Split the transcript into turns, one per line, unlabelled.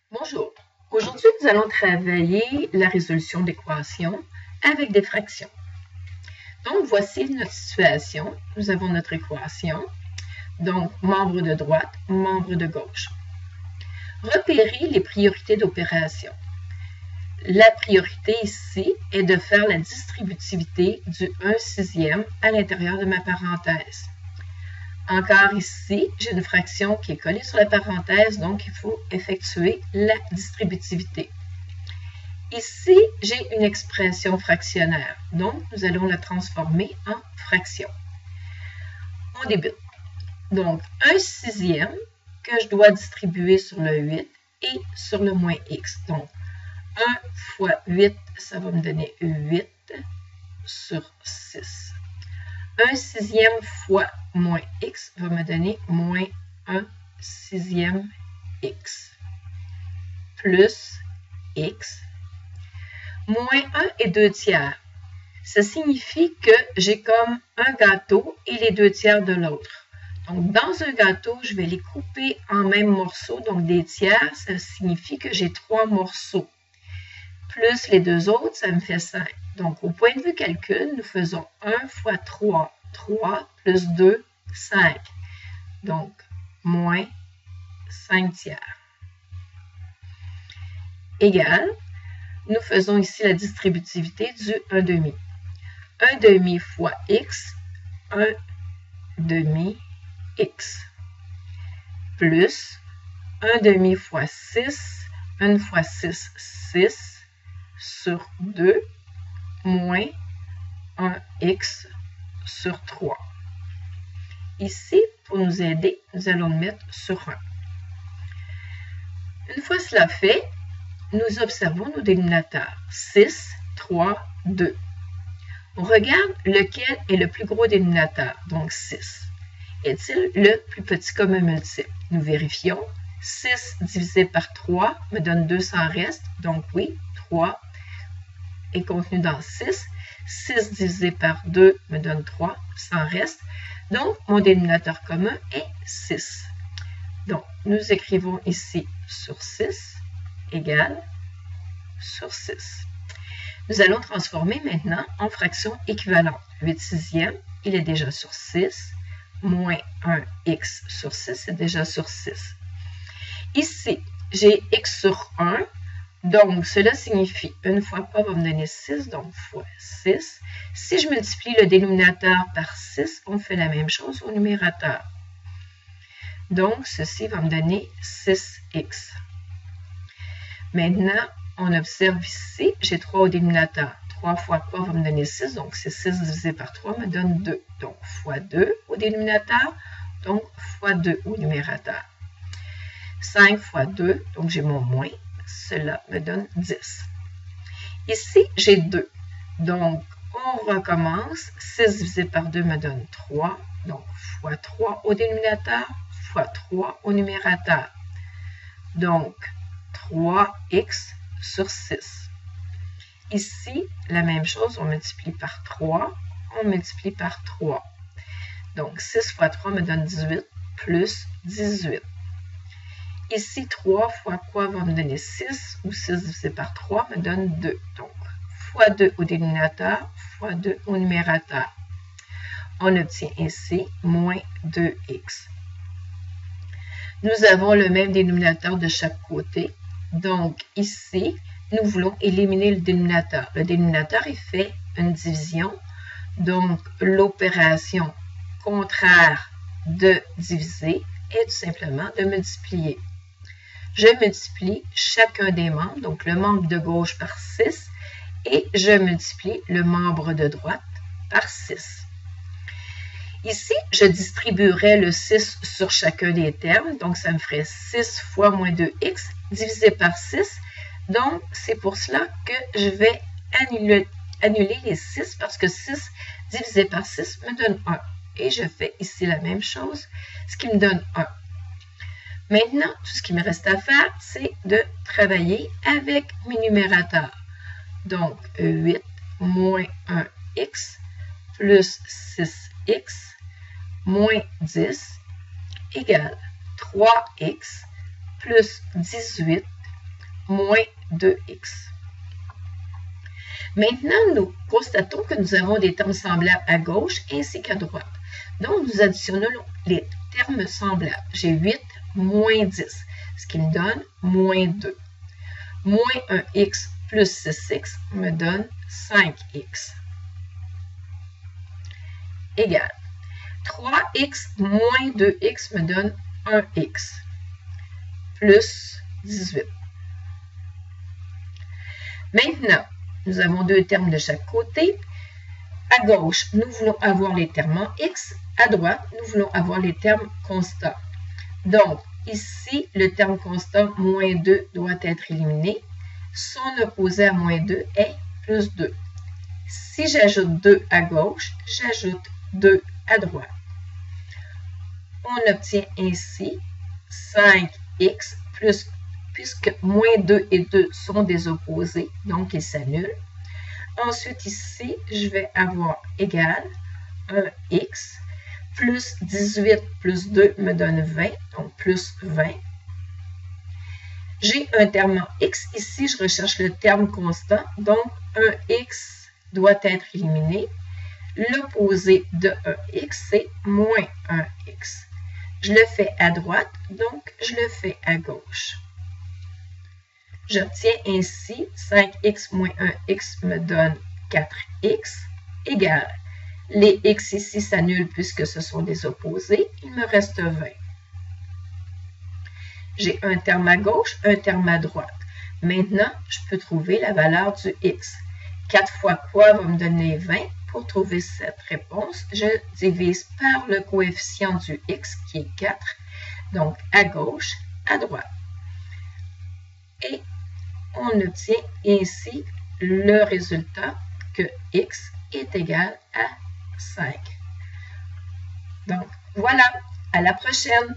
Bonjour. Aujourd'hui, nous allons travailler la résolution d'équations avec des fractions. Donc, voici notre situation. Nous avons notre équation. Donc, membre de droite, membre de gauche. Repérer les priorités d'opération. La priorité ici est de faire la distributivité du 1/6 à l'intérieur de ma parenthèse. Encore ici, j'ai une fraction qui est collée sur la parenthèse, donc il faut effectuer la distributivité. Ici, j'ai une expression fractionnaire, donc nous allons la transformer en fraction. On débute. Donc, 1/6 que je dois distribuer sur le 8 et sur le moins x. Donc, 1 fois 8, ça va me donner 8 sur 6. 1/6 fois moins x va me donner moins 1/6 x plus x. Moins 1 et 2/3. Ça signifie que j'ai comme un gâteau et les 2/3 de l'autre. Donc, dans un gâteau, je vais les couper en même morceaux. Donc, des tiers, ça signifie que j'ai 3 morceaux. Plus les deux autres, ça me fait 5. Donc, au point de vue calcul, nous faisons 1 fois 3. 3 plus 2, 5. Donc, moins 5/3. Égal, nous faisons ici la distributivité du 1/2. 1/2 fois x, 1/2 x. Plus 1/2 fois 6, 1 fois 6, 6 sur 2, moins 1x sur 3. Ici, pour nous aider, nous allons le mettre sur 1. Une fois cela fait, nous observons nos dénominateurs. 6, 3, 2. On regarde lequel est le plus gros dénominateur, donc 6. Est-il le plus petit commun multiple? Nous vérifions. 6 divisé par 3 me donne 2 sans reste, donc oui, 3 est contenu dans 6. 6 divisé par 2 me donne 3 sans reste. Donc, mon dénominateur commun est 6. Donc, nous écrivons ici sur 6 égale sur 6. Nous allons transformer maintenant en fraction équivalente. 8/6, il est déjà sur 6. Moins 1x sur 6, c'est déjà sur 6. Ici, j'ai x sur 1. Donc, cela signifie 1 fois a va me donner 6, donc fois 6. Si je multiplie le dénominateur par 6, on fait la même chose au numérateur. Donc, ceci va me donner 6x. Maintenant, on observe ici, j'ai 3 au dénominateur. 3 fois quoi va me donner 6, donc c'est 6 divisé par 3 me donne 2. Donc, fois 2 au dénominateur, donc fois 2 au numérateur. 5 fois 2, donc j'ai mon moins. Cela me donne 10. Ici, j'ai 2. Donc, on recommence. 6 divisé par 2 me donne 3. Donc, fois 3 au dénominateur, fois 3 au numérateur. Donc, 3x sur 6. Ici, la même chose, on multiplie par 3. On multiplie par 3. Donc, 6 fois 3 me donne 18, plus 18. Ici, 3 fois quoi va me donner 6, ou 6 divisé par 3 me donne 2. Donc, fois 2 au dénominateur, fois 2 au numérateur. On obtient ici moins 2x. Nous avons le même dénominateur de chaque côté. Donc, ici, nous voulons éliminer le dénominateur. Le dénominateur, il fait une division. Donc, l'opération contraire de diviser est tout simplement de multiplier. Je multiplie chacun des membres, donc le membre de gauche par 6, et je multiplie le membre de droite par 6. Ici, je distribuerai le 6 sur chacun des termes, donc ça me ferait 6 fois moins 2x divisé par 6. Donc, c'est pour cela que je vais annuler les 6 parce que 6 divisé par 6 me donne 1. Et je fais ici la même chose, ce qui me donne 1. Maintenant, tout ce qui me reste à faire, c'est de travailler avec mes numérateurs. Donc, 8 moins 1x plus 6x moins 10 égale 3x plus 18 moins 2x. Maintenant, nous constatons que nous avons des termes semblables à gauche ainsi qu'à droite. Donc, nous additionnons les termes semblables. J'ai 8 moins 10, ce qui me donne moins 2. Moins 1x plus 6x me donne 5x. Égal. 3x moins 2x me donne 1x plus 18. Maintenant, nous avons deux termes de chaque côté. À gauche, nous voulons avoir les termes en x. À droite, nous voulons avoir les termes constants. Donc, ici, le terme constant moins 2 doit être éliminé. Son opposé à moins 2 est plus 2. Si j'ajoute 2 à gauche, j'ajoute 2 à droite. On obtient ainsi 5x plus, puisque moins 2 et 2 sont des opposés, donc ils s'annulent. Ensuite, ici, je vais avoir égal 1x plus 18 plus 2 me donne 20, donc plus 20. J'ai un terme en x. Ici, je recherche le terme constant, donc 1x doit être éliminé. L'opposé de 1x, c'est moins 1x. Je le fais à droite, donc je le fais à gauche. J'obtiens ainsi 5x moins 1x me donne 4x égale. Les x ici s'annulent puisque ce sont des opposés. Il me reste 20. J'ai un terme à gauche, un terme à droite. Maintenant, je peux trouver la valeur du x. 4 fois quoi va me donner 20? Pour trouver cette réponse, je divise par le coefficient du x qui est 4. Donc, à gauche, à droite. Et on obtient ainsi le résultat que x est égal à 5. Donc, voilà, à la prochaine!